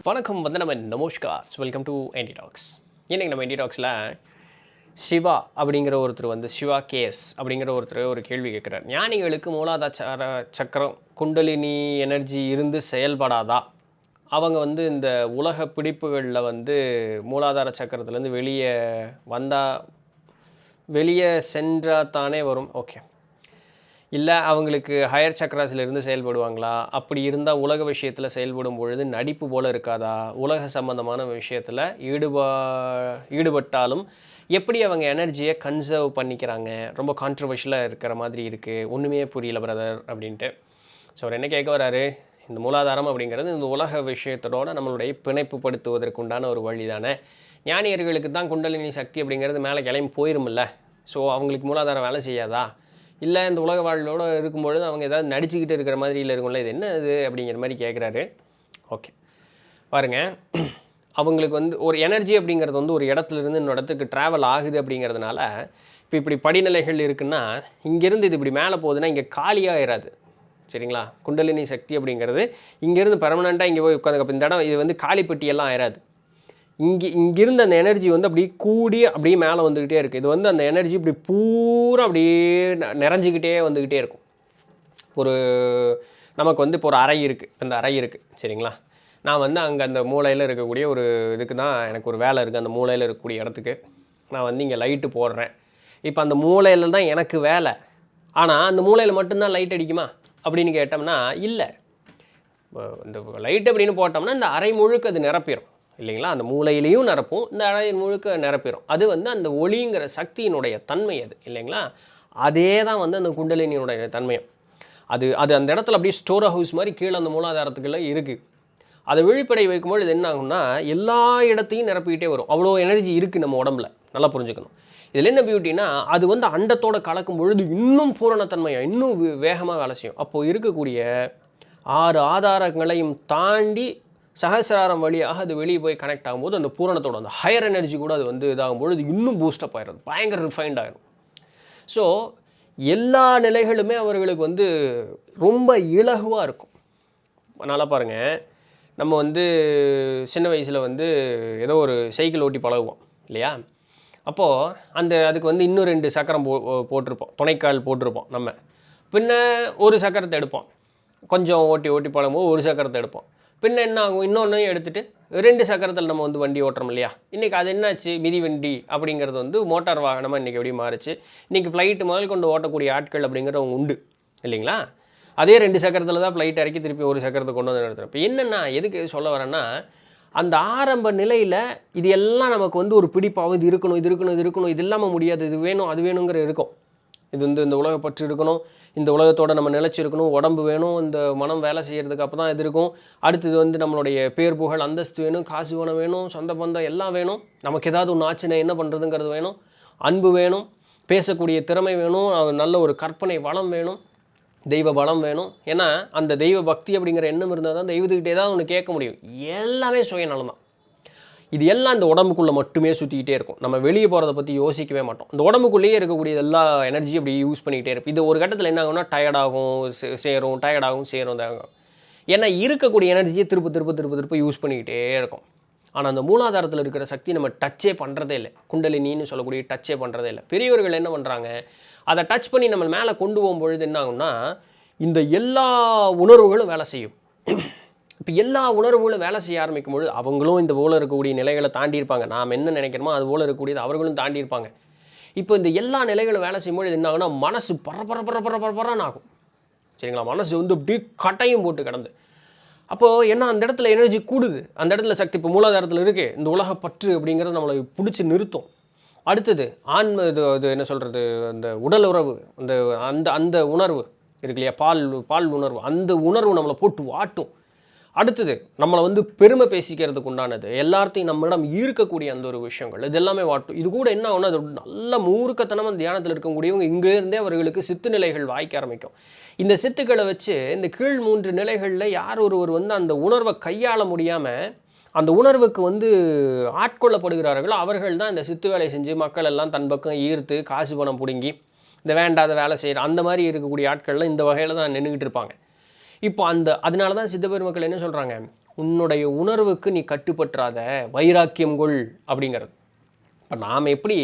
வணக்கம் நம்ம நமஸ்கார் welcome to NT tax. இன்றைக்கி நம்ம என்டி டாக்ஸில் சிவா அப்படிங்கிற ஒருத்தர் சிவா கேஎஸ் அப்படிங்கிற ஒருத்தர் ஒரு கேள்வி கேட்குறார். ஞானிகளுக்கு மூலாதார சக்கரம் குண்டலினி எனர்ஜி இருந்து செயல்படாதா? அவங்க இந்த உலக பிடிப்புகளில் மூலாதார சக்கரத்துலேருந்து வெளியே சென்றால் தானே வரும். ஓகே, இல்லை அவங்களுக்கு ஹையர் சக்கராஸிலிருந்து செயல்படுவாங்களா? அப்படி இருந்தால் உலக விஷயத்தில் செயல்படும் பொழுது நடிப்பு போல் இருக்காதா? உலக சம்பந்தமான விஷயத்தில் ஈடுபட்டாலும் எப்படி அவங்க எனர்ஜியை கன்சர்வ் பண்ணிக்கிறாங்க? ரொம்ப கான்ட்ரவர்ஷியலாக இருக்கிற மாதிரி இருக்குது, ஒன்றுமே புரியல பிரதர் அப்படின்ட்டு. ஸோ அவர் என்ன கேட்க வராரு, இந்த மூலாதாரம் அப்படிங்கிறது இந்த உலக விஷயத்தோட நம்மளுடைய பிணைப்பு படுத்துவதற்குண்டான ஒரு வழி தானே. ஞானியர்களுக்கு தான் குண்டலினி சக்தி அப்படிங்கிறது மேலே கிளம்பி போயிருமில்ல. ஸோ அவங்களுக்கு மூலாதாரம் வேலை செய்யாதா? இல்லை இந்த உலக வாழ்வோடு இருக்கும்பொழுது அவங்க ஏதாவது நடிச்சுக்கிட்டு இருக்கிற மாதிரி இல்லை இருக்கும்ல, இது என்ன இது அப்படிங்கிற மாதிரி கேட்குறாரு. ஓகே பாருங்கள், அவங்களுக்கு ஒரு எனர்ஜி அப்படிங்கிறது ஒரு இடத்துலேருந்து இன்னொரு இடத்துக்கு ட்ராவல் ஆகுது அப்படிங்கிறதுனால இப்போ இப்படி படிநிலைகள் இருக்குன்னா இங்கேருந்து இது இப்படி மேலே போகுதுன்னா இங்கே காலியாகிடாது. சரிங்களா? குண்டலினி சக்தி அப்படிங்கிறது இங்கேருந்து பெர்மனெண்ட்டாக இங்கே போய் உட்காந்து இந்த இடம் இது காலிப்பட்டியெல்லாம் ஆயிடாது. இங்கிருந்து அந்த எனர்ஜி அப்படியே கூடி அப்படியே மேலே வந்துக்கிட்டே இருக்குது. இது அந்த எனர்ஜி இப்படி பூரா அப்படியே நிறைஞ்சிக்கிட்டே வந்துக்கிட்டே இருக்கும். நமக்கு இப்போ ஒரு அறை இருக்குது, இந்த அறை இருக்குது சரிங்களா? நான் அங்கே அந்த மூலையில் இருக்கக்கூடிய ஒரு இதுக்கு தான் எனக்கு ஒரு வேலை இருக்குது. அந்த மூலையில் இருக்கக்கூடிய இடத்துக்கு நான் இங்கே லைட்டு போடுறேன். இப்போ அந்த மூலையில் தான் எனக்கு வேலை. ஆனால் அந்த மூலையில் மட்டும்தான் லைட் அடிக்குமா அப்படின்னு கேட்டோம்னா இல்லை. இந்த லைட் அப்படின்னு போட்டோம்னா இந்த அறை முழுக்க அது நிரப்பிடும் இல்லைங்களா? அந்த மூலையிலையும் நிரப்பும், இந்த அறையின் முழுக்க நிரப்பிடும். அது அந்த ஒளிங்கிற சக்தியினுடைய தன்மை அது இல்லைங்களா? அதே தான் அந்த குண்டலினியினுடைய தன்மையும். அது அந்த இடத்துல அப்படியே ஸ்டோர் ஹவுஸ் மாதிரி கீழே அந்த மூலாதாரத்துக்குள்ளே இருக்குது. அதை விழிப்படை வைக்கும்போது இது என்ன ஆகும்னா எல்லா இடத்தையும் நிரப்பிக்கிட்டே வரும். அவ்வளோ எனர்ஜி இருக்குது நம்ம உடம்புல, நல்லா புரிஞ்சுக்கணும். இதில் என்ன பியூட்டினா அது அண்டத்தோடு கலக்கும் பொழுது இன்னும் பூரணத்தன்மையாக இன்னும் வேகமாக வேலை செய்யும். அப்போது இருக்கக்கூடிய 6 ஆதாரங்களையும் தாண்டி சகசிராரம் வழியாக அது வெளியே போய் கனெக்ட் ஆகும்போது அந்த பூரணத்தோட அந்த ஹையர் எனர்ஜி கூட அது இதாகும்பொழுது இன்னும் பூஸ்டப் ஆகிடும், பயங்கர ரிஃபைண்ட் ஆகிடும். ஸோ எல்லா நிலைகளுமே அவர்களுக்கு ரொம்ப இலகுவாக இருக்கும். நல்லா பாருங்கள், நம்ம சின்ன வயசில் ஏதோ ஒரு சைக்கிள் ஓட்டி பழகுவோம் இல்லையா? அப்போது அதுக்கு இன்னும் 2 சக்கரம் போட்டிருப்போம், துணைக்கால் போட்டிருப்போம். நம்ம பின்ன ஒரு சக்கரத்தை எடுப்போம், கொஞ்சம் ஓட்டி பழகும்போது ஒரு சக்கரத்தை எடுப்போம். பின்ன என்ன ஆகும், இன்னொன்றையும் எடுத்துகிட்டு 2 சக்கரத்தில் நம்ம வண்டி ஓட்டுறோம் இல்லையா? இன்றைக்கி அது என்னாச்சு, மிதிவண்டி அப்படிங்கிறது மோட்டார் வாகனமாக இன்றைக்கி எப்படி மாறிச்சு. இன்றைக்கி ஃப்ளைட்டு முதல் கொண்டு ஓட்டக்கூடிய ஆட்கள் அப்படிங்கிறவங்க உண்டு இல்லைங்களா? அதே 2 சக்கரத்தில் தான் ஃப்ளைட் இறக்கி திருப்பி ஒரு சக்கரத்தை கொண்டு வந்து நடத்துகிறோம். இப்போ என்னென்னா எதுக்கு சொல்ல வரேன்னா, அந்த ஆரம்ப நிலையில் இது எல்லாம் நமக்கு ஒரு பிடிப்பாகும். இது இருக்கணும், இது இல்லாமல் முடியாது, இது வேணும் அது வேணுங்கிற இருக்கும். இது இந்த உலகப்பற்று இருக்கணும், இந்த உலகத்தோடு நம்ம நிலச்சிருக்கணும், உடம்பு வேணும், இந்த மனம் வேலை செய்கிறதுக்கு அப்போ தான் இது இருக்கும். அடுத்தது நம்மளுடைய பேர் புகழ் அந்தஸ்து வேணும், காசு பணம் வேணும், சொந்த பந்தம் எல்லாம் வேணும். நமக்கு ஏதாவது ஒன்று ஆச்சுன்னா என்ன பண்ணுறதுங்கிறது வேணும், அன்பு வேணும், பேசக்கூடிய திறமை வேணும், நல்ல ஒரு கற்பனை வளம் வேணும், தெய்வ பலம் வேணும். ஏன்னா அந்த தெய்வ பக்தி அப்படிங்கிற எண்ணம் இருந்தால் தான் தெய்வத்துக்கிட்ட ஏதாவது ஒன்று கேட்க முடியும். எல்லாமே சுயநலம் தான். இது எல்லாம் இந்த உடம்புக்குள்ளே மட்டுமே சுற்றிக்கிட்டே இருக்கும். நம்ம வெளியே போகிறத பற்றி யோசிக்கவே மாட்டோம். இந்த உடம்புக்குள்ளேயே இருக்கக்கூடிய எல்லா எனர்ஜியும் அப்படி யூஸ் பண்ணிக்கிட்டே இருப்போம். இது ஒரு கட்டத்தில் என்ன ஆகும்னா டயர்டாகும் சேரும். ஏன்னா இருக்கக்கூடிய எனர்ஜியை திரும்ப யூஸ் பண்ணிக்கிட்டே இருக்கும். ஆனால் அந்த மூலாதாரத்தில் இருக்கிற சக்தி நம்ம டச்சே பண்ணுறதே இல்லை. குண்டலினின்னு சொல்லக்கூடிய டச்சே பண்ணுறதே இல்லை. பெரியவர்கள் என்ன பண்ணுறாங்க, அதை டச் பண்ணி நம்ம மேலே கொண்டு போகும்பொழுது என்ன ஆகும்னா இந்த எல்லா உணர்வுகளும் வேலை செய்யும். இப்போ எல்லா உணர்வுகளும் வேலை செய்ய ஆரம்பிக்கும் பொழுது அவங்களும் இந்த போல் இருக்கக்கூடிய நிலைகளை தாண்டியிருப்பாங்க. நாம் என்ன நினைக்கிறோமோ அது போல் இருக்கக்கூடியது அவர்களும் தாண்டியிருப்பாங்க. இப்போ இந்த எல்லா நிலைகளும் வேலை செய்யும்போது என்ன ஆகுனா மனசு பரபரன்னு ஆகும் சரிங்களா? மனசு அப்படி கட்டையும் போட்டு கிடந்து அப்போது என்ன அந்த இடத்துல எனர்ஜி கூடுது, அந்த இடத்துல சக்தி இப்போ மூலாதாரத்தில் இருக்குது. இந்த உலகப்பற்று அப்படிங்கிறது நம்மளை பிடிச்சி நிறுத்தும். அடுத்தது ஆன்ம இது என்ன சொல்கிறது, அந்த உடல் உறவு, அந்த உணர்வு இருக்கு இல்லையா, பால் உணர்வு, அந்த உணர்வு நம்மளை போட்டு வாட்டும். அடுத்தது நம்மளை பெருமை பேசிக்கிறதுக்கு உண்டானது, எல்லாத்தையும் நம்மளிடம் ஈர்க்கக்கூடிய அந்த ஒரு விஷயங்கள் இது எல்லாமே வாட்டும். இது கூட என்ன ஆகுனா அது நல்ல மூர்க்கத்தனமாக தியானத்தில் இருக்கக்கூடியவங்க இங்கேருந்தே அவர்களுக்கு சித்து நிலைகள் வாய்க்க ஆரம்பிக்கும். இந்த சித்துக்களை வச்சு இந்த கீழ் 3 நிலைகளில் யார் ஒருவர் அந்த உணர்வை கையாள முடியாமல் அந்த உணர்வுக்கு ஆட்கொள்ளப்படுகிறார்களோ அவர்கள் தான் இந்த சித்து வேலை செஞ்சு மக்கள் எல்லாம் தன் பக்கம் ஈர்த்து காசு பணம் பிடுங்கி இந்த வேண்டாத வேலை செய்கிற அந்த மாதிரி இருக்கக்கூடிய ஆட்கள்லாம் இந்த வகையில் தான் நின்றுக்கிட்டு இருப்பாங்க. இப்போ அதனால தான் சித்த பெருமக்கள் என்ன சொல்கிறாங்க, உன்னுடைய உணர்வுக்கு நீ கட்டுப்பற்றாத, வைராக்கியம் கொள் அப்படிங்கிறது. இப்போ நாம் எப்படி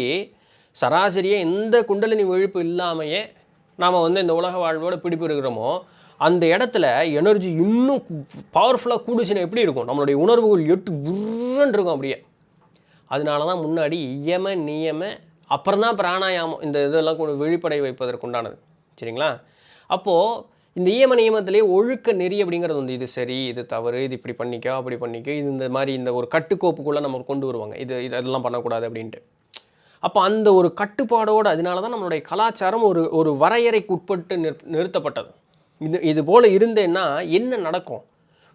சராசரியாக எந்த குண்டலினி விழிப்பு இல்லாமையே நாம் வந்து இந்த உலக வாழ்வோட பிடிப்பு இருக்கிறோமோ, அந்த இடத்துல எனர்ஜி இன்னும் பவர்ஃபுல்லாக கூடுச்சுன்னா எப்படி இருக்கும்? நம்மளுடைய உணர்வுகள் எட்டு விருன்னு இருக்கும் அப்படியே. அதனால தான் முன்னாடி இயம நியம அப்புறம் தான் பிராணாயாமம் இந்த இதெல்லாம் விழிப்படை வைப்பதற்குண்டானது. சரிங்களா? அப்போது இந்த இயம நியமத்திலேயே ஒழுக்க நெறி அப்படிங்கிறது வந்து இது சரி, இது தவறு, இது இப்படி பண்ணிக்கோ, அப்படி பண்ணிக்கோ, இது இந்த மாதிரி இந்த ஒரு கட்டுக்கோப்புக்குள்ளே நமக்கு கொண்டு வருவாங்க. இதெல்லாம் பண்ணக்கூடாது அப்படின்ட்டு. அப்போ அந்த ஒரு கட்டுப்பாடோடு அதனால தான் நம்மளுடைய கலாச்சாரம் ஒரு வரையறைக்கு உட்பட்டு நிறுத்தப்பட்டது. இது போல் இருந்தேன்னா என்ன நடக்கும்?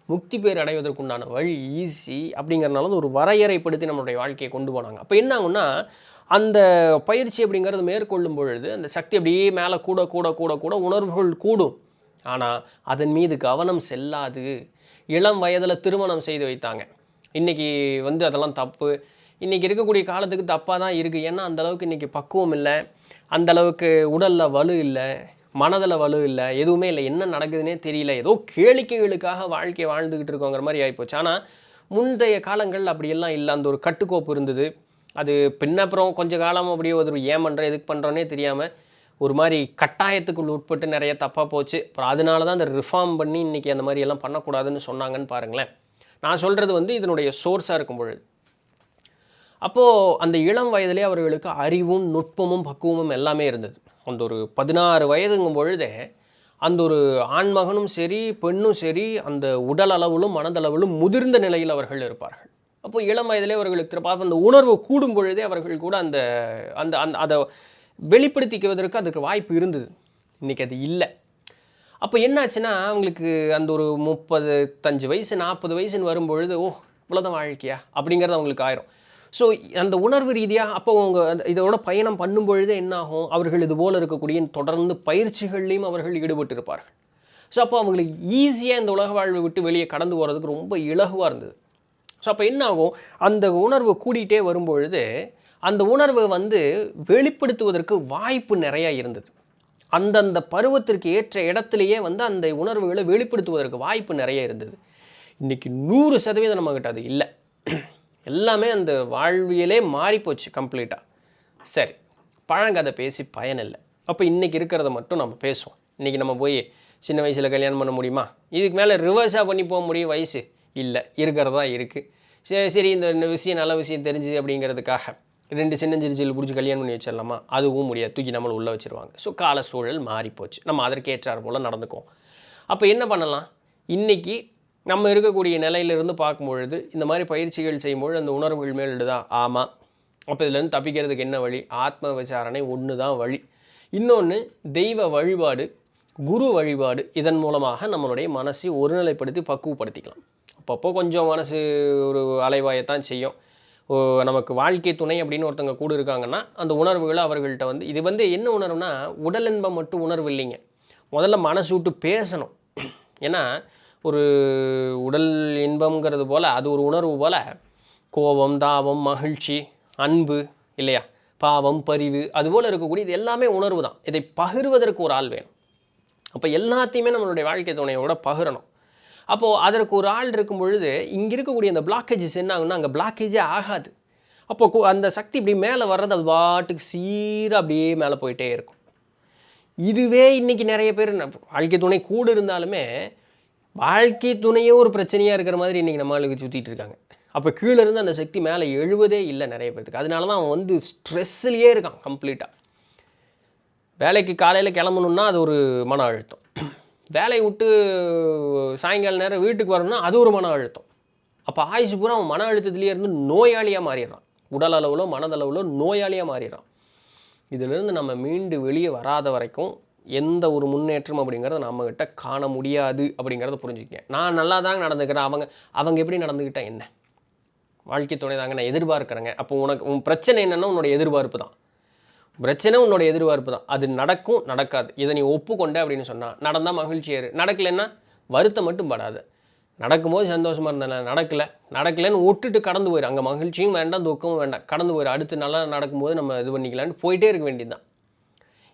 முக்தி பேர் அடைவதற்குண்டான வழி ஈஸி அப்படிங்கிறனால ஒரு வரையறைப்படுத்தி நம்மளுடைய வாழ்க்கையை கொண்டு போனாங்க. அப்போ என்ன ஆகுன்னா, அந்த பயிற்சி அப்படிங்கிறது மேற்கொள்ளும் பொழுது அந்த சக்தி அப்படியே மேலே கூட கூட கூட கூட உணர்வுகள் கூடும். ஆனால் அதன் மீது கவனம் செல்லாது. இளம் வயதில் திருமணம் செய்து வைத்தாங்க. இன்றைக்கி வந்து அதெல்லாம் தப்பு. இன்றைக்கி இருக்கக்கூடிய காலத்துக்கு தப்பாக தான் இருக்குது. ஏன்னா அந்தளவுக்கு இன்றைக்கி பக்குவம் இல்லை, அந்தளவுக்கு உடலில் வலு இல்லை, மனதில் வலு இல்லை, எதுவுமே இல்லை. என்ன நடக்குதுன்னே தெரியல. ஏதோ கேளிக்கைகளுக்காக வாழ்க்கையை வாழ்ந்துக்கிட்டு இருக்கோங்கிற மாதிரி ஆகிப்போச்சு. ஆனால் முந்தைய காலங்கள் அப்படியெல்லாம் இல்லை. அந்த ஒரு கட்டுக்கோப்பு இருந்தது. அது பின்னப்புறம் கொஞ்சம் காலம் அப்படியே ஒரு ஏன் பண்ணுறோம் எதுக்கு பண்ணுறோன்னே தெரியாமல் ஒரு மாதிரி கட்டாயத்துக்குள் உட்பட்டு நிறைய தப்பாக போச்சு. அப்புறம் அதனால தான் அந்த ரிஃபார்ம் பண்ணி இன்றைக்கி அந்த மாதிரி எல்லாம் பண்ணக்கூடாதுன்னு சொன்னாங்கன்னு பாருங்களேன். நான் சொல்கிறது வந்து இதனுடைய சோர்ஸாக இருக்கும் பொழுது. அப்போது அந்த இளம் வயதிலே அவர்களுக்கு அறிவும் நுட்பமும் பக்குவமும் எல்லாமே இருந்தது. அந்த ஒரு 16 வயதுங்கும் பொழுதே அந்த ஒரு ஆண்மகனும் சரி பெண்ணும் சரி அந்த உடல் அளவிலும் மனதளவிலும் முதிர்ந்த நிலையில் அவர்கள் இருப்பார்கள். அப்போ இளம் வயதிலே அவர்களுக்கு பார்த்து அந்த உணர்வு கூடும் பொழுதே அவர்கள் கூட அந்த அந்த அந்த அதை வெளிப்படுத்திக்குவதற்கு அதுக்கு வாய்ப்பு இருந்தது. இன்றைக்கி அது இல்லை. அப்போ என்னாச்சுன்னா அவங்களுக்கு அந்த ஒரு 35 வயசு 40 வயசுன்னு வரும்பொழுது இவ்வளோதான் வாழ்க்கையா அப்படிங்கிறது அவங்களுக்கு ஆயிரும். ஸோ அந்த உணர்வு ரீதியாக அப்போ அவங்க இதோட பயணம் பண்ணும் பொழுதே என்னாகும், அவர்கள் இது போல் இருக்கக்கூடிய தொடர்ந்து பயிற்சிகள்லையும் அவர்கள் ஈடுபட்டு இருப்பார்கள். ஸோ அப்போ அவங்களுக்கு ஈஸியாக இந்த உலக வாழ்வை விட்டு வெளியே கடந்து போகிறதுக்கு ரொம்ப இலகுவாக இருந்தது. ஸோ அப்போ என்ன ஆகும், அந்த உணர்வு கூடிகிட்டே வரும்பொழுது அந்த உணர்வை வந்து வெளிப்படுத்துவதற்கு வாய்ப்பு நிறையா இருந்தது. அந்தந்த பருவத்திற்கு ஏற்ற இடத்துலையே வந்து அந்த உணர்வுகளை வெளிப்படுத்துவதற்கு வாய்ப்பு நிறைய இருந்தது. இன்றைக்கி 100% நம்மக்கிட்ட அது இல்லை. எல்லாமே அந்த வாழ்வியலே மாறிப்போச்சு கம்ப்ளீட்டாக. சரி, பழங்கதை பேசி பயனில்லை. அப்போ இன்றைக்கி இருக்கிறத மட்டும் நம்ம பேசுவோம். இன்றைக்கி நம்ம போய் சின்ன வயசில் கல்யாணம் பண்ண முடியுமா? இதுக்கு மேலே ரிவர்ஸாக பண்ணி போக முடியும் வயசு? இல்லை, இருக்கிறதா இருக்குது. சரி இந்த விஷயம் நல்ல விஷயம் தெரிஞ்சு அப்படிங்கிறதுக்காக 2 சின்னஞ்சிறுச்சியில் பிடிச்சி கல்யாணம் பண்ணி வச்சிடலாமா? அதுவும் முடியாது. தூக்கி நம்மளை உள்ளே வச்சுருவாங்க. ஸோ கால சூழல் மாறிப்போச்சு. நம்ம அதற்கு ஏற்றார் போல் நடந்துக்குவோம். அப்போ என்ன பண்ணலாம்? இன்றைக்கி நம்ம இருக்கக்கூடிய நிலையிலிருந்து பார்க்கும்பொழுது இந்த மாதிரி பயிற்சிகள் செய்யும்பொழுது அந்த உணர்வுகள் மேலிடுதா? ஆமாம். அப்போ இதுலேருந்து தப்பிக்கிறதுக்கு என்ன வழி? ஆத்ம விசாரணை ஒன்று தான் வழி. இன்னொன்று தெய்வ வழிபாடு, குரு வழிபாடு. இதன் மூலமாக நம்மளுடைய மனசை ஒருநிலைப்படுத்தி பக்குவப்படுத்திக்கலாம். அப்பப்போ கொஞ்சம் மனசு ஒரு அலைவாயத்தான் செய்யும். நமக்கு வாழ்க்கை துணை அப்படின்னு ஒருத்தவங்க கூட இருக்காங்கன்னா அந்த உணர்வுகளை அவர்கள்ட்ட வந்து இது வந்து என்ன உணர்வுனா உடல் இன்பம் மட்டும் உணர்வு இல்லைங்க. முதல்ல மனசு விட்டு பேசணும். ஏன்னா ஒரு உடல் இன்பம்ங்கிறது போல் அது ஒரு உணர்வு போல் கோபம், தாபம், மகிழ்ச்சி, அன்பு இல்லையா, பாவம், பரிவு அதுபோல் இருக்கக்கூடிய இது எல்லாமே உணர்வு தான். இதை பகிர்வதற்கு ஒரு ஆள் வேணும். அப்போ எல்லாத்தையுமே நம்மளுடைய வாழ்க்கை துணையோட பகிரணும். அப்போது அதற்கு ஒரு ஆள் இருக்கும் பொழுது இங்கே இருக்கக்கூடிய அந்த பிளாக்கேஜஸ் என்ன ஆகுன்னா அங்கே பிளாக்கேஜே ஆகாது. அப்போ அந்த சக்தி இப்படி மேலே வர்றது அது பாட்டுக்கு சீராக அப்படியே மேலே போயிட்டே இருக்கும். இதுவே இன்றைக்கி நிறைய பேர் வாழ்க்கை துணை கூட இருந்தாலுமே வாழ்க்கை துணையே ஒரு பிரச்சனையாக இருக்கிற மாதிரி இன்றைக்கி நம்மளுக்கு சுற்றிட்டு இருக்காங்க. அப்போ கீழே இருந்து அந்த சக்தி மேலே எழுவதே இல்லை நிறைய பேருக்கு. அதனால தான் அவன் வந்து ஸ்ட்ரெஸ்லேயே இருக்கான் கம்ப்ளீட்டாக. வேலைக்கு காலையில் கிளம்பணுன்னா அது ஒரு மன அழுத்தம். வேலையை விட்டு சாயங்கால நேரம் வீட்டுக்கு வரணும்னா அது ஒரு மன அழுத்தம். அப்போ ஆயுசு பூரா அவன் மன அழுத்தத்துலேயே இருந்து நோயாளியாக மாறிடுறான். உடல் அளவிலோ மனதளவிலோ நோயாளியாக மாறிடுறான். இதிலிருந்து நம்ம மீண்டு வெளியே வராத வரைக்கும் எந்த ஒரு முன்னேற்றம் அப்படிங்கிறத நம்மகிட்ட காண முடியாது அப்படிங்கிறத புரிஞ்சுக்கங்க. நான் நல்லா தாங்க நடந்துக்கிறேன், அவங்க எப்படி நடந்துக்கிட்டால் என்ன? வாழ்க்கை துணை தாங்க நான் எதிர்பார்க்குறேங்க. அப்போ உன் பிரச்சனை என்னென்னா உன்னோட எதிர்பார்ப்பு தான். பிரச்சனை உன்னோட எதிர்பார்ப்பு தான். அது நடக்கும் நடக்காது. இதை நீ ஒப்புக்கொண்ட அப்படின்னு சொன்னால் நடந்தால் மகிழ்ச்சியாரு, நடக்கலைன்னா வருத்தம் மட்டும் படாது. நடக்கும்போது சந்தோஷமாக இருந்தேன், நடக்கலைன்னு விட்டுட்டு கடந்து போயிடும். அங்கே மகிழ்ச்சியும் வேண்டாம், துக்கமும் வேண்டாம், கடந்து போயிடும். அடுத்து நல்லா நடக்கும்போது நம்ம இது பண்ணிக்கலான்னு போயிட்டே இருக்க வேண்டியது தான்.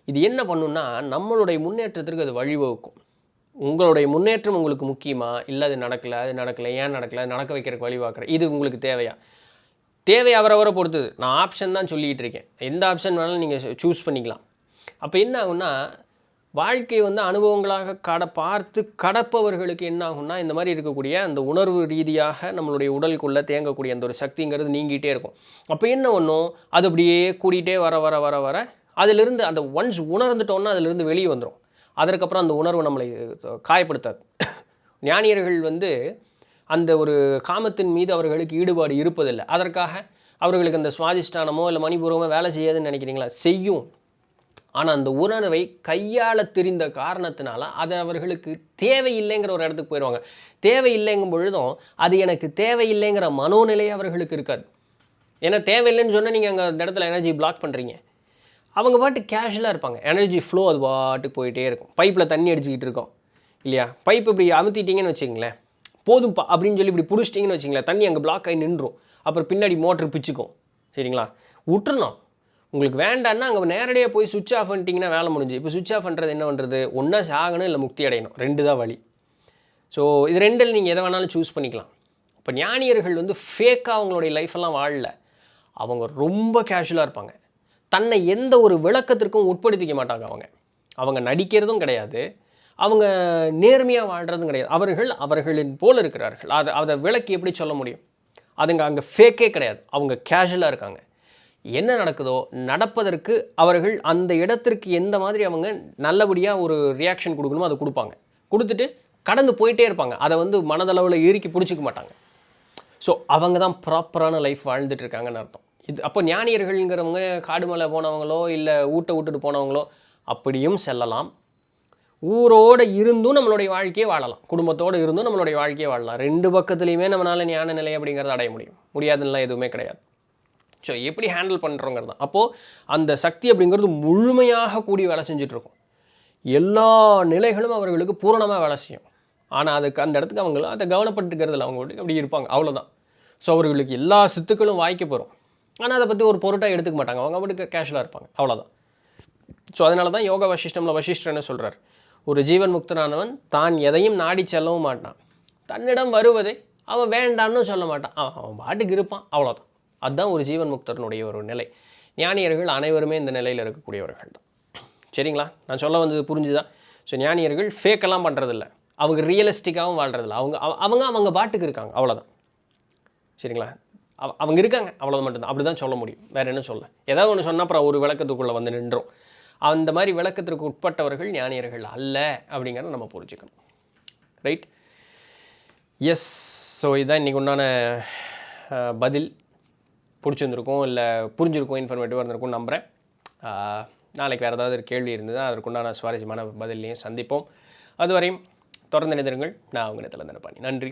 இது என்ன பண்ணுன்னா நம்மளுடைய முன்னேற்றத்திற்கு அது வழிவகுக்கும். உங்களுடைய முன்னேற்றம் உங்களுக்கு முக்கியமா? இல்ல அது நடக்கல, ஏன் நடக்கல? நடக்க வைக்கிறதுக்கு வழி பார்க்குறேன். இது உங்களுக்கு தேவையா? தேவை அவரவரை பொறுத்தது. நான் ஆப்ஷன் தான் சொல்லிக்கிட்டு இருக்கேன். எந்த ஆப்ஷன் வேணாலும் நீங்க சூஸ் பண்ணிக்கலாம். அப்ப என்ன ஆகும்னா, வாழ்க்கை வந்து அனுபவங்களாக பார்த்து கடப்பவர்களுக்கு என்ன ஆகும்னா, இந்த மாரி இருக்கக்கூடிய அந்த உணர்வு ரீதியாக நம்மளுடைய உடலுக்குள்ள தேங்கக்கூடிய அந்த ஒரு சக்திங்கிறது நீங்கிட்டே இருக்கும். அப்ப என்ன பண்ணும், அது அப்படியே கூடிட்டே வர வர வர வர அதிலிருந்து அந்த ஒன்ஸ் உணர்ந்துட்டோம்னா அதிலிருந்து வெளிய வந்துரும். அதற்கப்புறம் அந்த உணர்வு நம்மளை காயப்படுத்தாது. ஞானியர்கள் வந்து அந்த ஒரு காமத்தின் மீது அவர்களுக்கு ஈடுபாடு இருப்பதில்லை. அதற்காக அவர்களுக்கு அந்த சுவாதிஷ்டானமோ இல்லை மணிபூர்வமோ வேலை செய்யாதுன்னு நினைக்கிறீங்களா? செய்யும். ஆனால் அந்த உணர்வை கையாள தெரிந்த காரணத்தினால அது அவர்களுக்கு தேவையில்லைங்கிற ஒரு இடத்துக்கு போயிடுவாங்க. தேவையில்லைங்கும் பொழுதும் அது எனக்கு தேவையில்லைங்கிற மனோநிலை அவர்களுக்கு இருக்காது. ஏன்னா தேவையில்லைன்னு சொன்னால் நீங்கள் அங்கே அந்த இடத்துல எனர்ஜி பிளாக் பண்ணுறீங்க. அவங்க பாட்டு கேஷுவலாக இருப்பாங்க. எனர்ஜி ஃப்ளோ அது பாட்டுக்கு போயிட்டே இருக்கும். பைப்பில் தண்ணி அடிச்சுக்கிட்டு இருக்கோம் இல்லையா? பைப் இப்படி அமுத்திட்டீங்கன்னு வச்சுங்களேன், போதும்ப்பா அப்படின்னு சொல்லி இப்படி பிடிச்சிட்டிங்கன்னு வச்சுங்களேன், தண்ணி அங்கே பிளாக் ஆகி நின்றும். அப்புறம் பின்னாடி மோட்ரு பிச்சுக்கும். சரிங்களா? விட்டுறணும். உங்களுக்கு வேண்டான்னா அங்கே நேரடியாக போய் சுவிட்ச் ஆஃப் பண்ணிட்டீங்கன்னா வேலை முடிஞ்சு. இப்போ சுவிட்ச் ஆஃப் பண்ணுறது என்ன பண்ணுறது? ஒன்றா சாகணும், இல்லை முக்தி அடையணும். 2 தான் வழி. ஸோ இது 2ல் நீங்கள் எதை வேணாலும் சூஸ் பண்ணிக்கலாம். இப்போ ஞானியர்கள் வந்து ஃபேக்காக அவங்களுடைய லைஃப்பெல்லாம் வாழல. அவங்க ரொம்ப கேஷுவலாக இருப்பாங்க. தன்னை எந்த ஒரு விளக்கத்திற்கும் உட்படுத்திக்க மாட்டாங்க அவங்க. அவங்க நடிக்கிறதும் கிடையாது. அவங்க நேர்மையாக வாழ்கிறதும் கிடையாது. அவர்கள் அவர்களின் போல் இருக்கிறார்கள். அதை விளக்கி எப்படி சொல்ல முடியும்? அதுங்க அங்கே ஃபேக்கே கிடையாது. அவங்க கேஷுவலாக இருக்காங்க. என்ன நடக்குதோ நடப்பதற்கு அவர்கள் அந்த இடத்திற்கு எந்த மாதிரி அவங்க நல்லபடியாக ஒரு ரியாக்ஷன் கொடுக்கணுமோ அதை கொடுப்பாங்க. கொடுத்துட்டு கடந்து போயிட்டே இருப்பாங்க. அதை வந்து மனதளவில் இறுக்கி பிடிச்சிக்க மாட்டாங்க. ஸோ அவங்க தான் ப்ராப்பரான லைஃப் வாழ்ந்துட்டு இருக்காங்கன்னு அர்த்தம். இது அப்போ ஞானியர்கள்ங்கிறவங்க காடு மலை போனவங்களோ இல்லை ஊட்ட விட்டுட்டு போனவங்களோ அப்படியும் செல்லலாம். ஊரோடு இருந்தும் நம்மளுடைய வாழ்க்கையை வாழலாம். குடும்பத்தோடு இருந்தும் நம்மளுடைய வாழ்க்கையை வாழலாம். 2 பக்கத்துலையுமே நம்மளால் ஞான நிலை அப்படிங்கிறத அடைய முடியும். முடியாதுன்னெலாம் எதுவுமே கிடையாது. ஸோ எப்படி ஹேண்டில் பண்ணுறோங்கிறது தான். அப்போது அந்த சக்தி அப்படிங்கிறது முழுமையாக கூடி வேலை செஞ்சிட்ருக்கும். எல்லா நிலைகளும் அவர்களுக்கு பூரணமாக வேலை செய்யும். ஆனால் அதுக்கு அந்த இடத்துக்கு அவங்க அதை கவனப்பட்டுக்கிறதில்ல. அவங்க அப்படி இருப்பாங்க, அவ்வளோதான். ஸோ அவர்களுக்கு எல்லா சித்துக்களும் வாய்க்கப்பெறும். ஆனால் அதை பற்றி ஒரு பொருட்டாக எடுத்துக்க மாட்டாங்க. அவங்க அப்படி கேஷுவலாக இருப்பாங்க, அவ்வளோதான். ஸோ அதனால தான் யோக வசிஷ்டமில் வசிஷ்டர் என்ன சொல்கிறார், ஒரு ஜீவன் முக்தனானவன் தான் எதையும் நாடி செல்லவும் மாட்டான். தன்னிடம் வருவதை அவன் வேண்டான்னு சொல்ல மாட்டான். அவன் பாட்டுக்கு இருப்பான், அவ்வளோதான். அதுதான் ஒரு ஜீவன் முக்தனுடைய ஒரு நிலை. ஞானியர்கள் அனைவருமே இந்த நிலையில் இருக்கக்கூடியவர்கள் தான். சரிங்களா? நான் சொல்ல வந்தது புரிஞ்சுதான். ஸோ ஞானியர்கள் ஃபேக்கெல்லாம் பண்ணுறதில்ல. அவங்க ரியலிஸ்டிக்காகவும் வாழ்கிறதில்ல. அவங்க பாட்டுக்கு இருக்காங்க, அவ்வளோதான். சரிங்களா? அவங்க இருக்காங்க, அவ்வளோ மட்டும்தான். அப்படி தான் சொல்ல முடியும், வேறு என்ன சொல்ல. ஏதாவது ஒன்று சொன்னால் அப்புறம் ஒரு விளக்கத்துக்குள்ளே வந்து நின்றோம். அந்த மாதிரி விளக்கத்திற்கு உட்பட்டவர்கள் ஞானியர்கள் அல்ல அப்படிங்கிறத நம்ம புரிஞ்சுக்கணும். ரைட்? எஸ். ஸோ இதுதான் இன்றைக்கி உண்டான பதில். பிடிச்சிருந்துருக்கும், இல்லை புரிஞ்சிருக்கும், இன்ஃபர்மேட்டிவாக இருந்திருக்கும் நம்புகிறேன். நாளைக்கு வேறு ஏதாவது ஒரு கேள்வி இருந்ததுன்னா அதற்குண்டான சுவாரஸ்யமான பதிலையும் சந்திப்போம். அதுவரையும் தொடர்ந்து இணைந்திருங்கள். நான் உங்கள் இடத்துல தண்டபாணி. நன்றி.